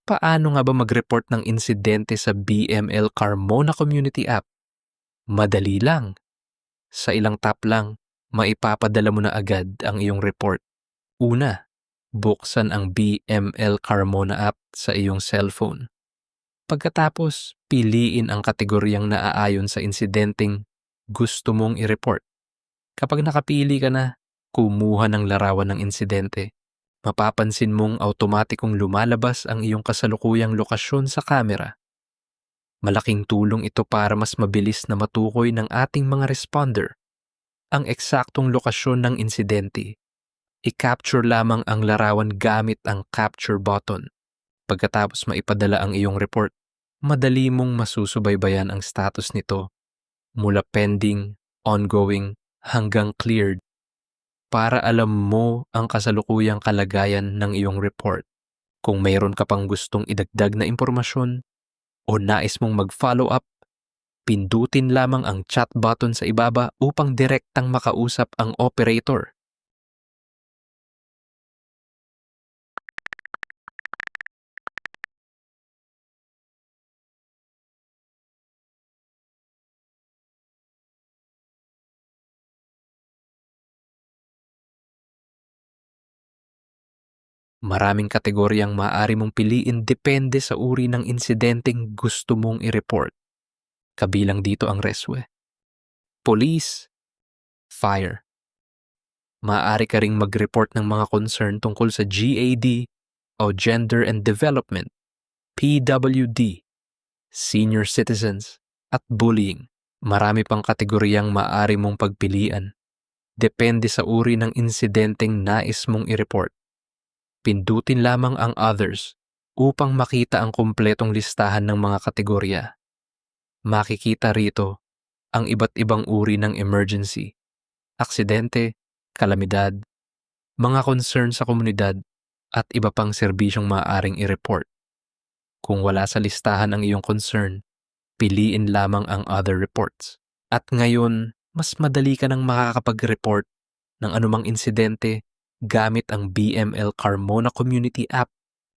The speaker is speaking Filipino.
Paano nga ba mag-report ng insidente sa BML Carmona Community App? Madali lang. Sa ilang tap lang, maipapadala mo na agad ang iyong report. Una, buksan ang BML Carmona app sa iyong cellphone. Pagkatapos, piliin ang kategoryang naaayon sa insidenteng gusto mong i-report. Kapag nakapili ka na, kumuha ng larawan ng insidente. Mapapansin mong automatikong lumalabas ang iyong kasalukuyang lokasyon sa kamera. Malaking tulong ito para mas mabilis na matukoy ng ating mga responder ang eksaktong lokasyon ng insidente. I-capture lamang ang larawan gamit ang capture button. Pagkatapos maipadala ang iyong report, madali mong masusubaybayan ang status nito mula pending, ongoing, hanggang cleared para alam mo ang kasalukuyang kalagayan ng iyong report. Kung mayroon ka pang gustong idagdag na impormasyon o nais mong mag-follow up, pindutin lamang ang chat button sa ibaba upang direktang makausap ang operator. Maraming kategoryang maaari mong piliin depende sa uri ng insidenteng gusto mong i-report. Kabilang dito ang reswe, police, fire. Maaari ka ring mag-report ng mga concern tungkol sa GAD o Gender and Development, PWD, senior citizens, at bullying. Marami pang kategoryang maaari mong pagpilian. Depende sa uri ng insidenteng nais mong i-report. Pindutin lamang ang others upang makita ang kumpletong listahan ng mga kategorya. Makikita rito ang iba't ibang uri ng emergency, aksidente, kalamidad, mga concern sa komunidad, at iba pang serbisyong maaaring i-report. Kung wala sa listahan ang iyong concern, piliin lamang ang other reports. At ngayon, mas madali ka nang makakapag-report ng anumang insidente gamit ang BML Carmona Community App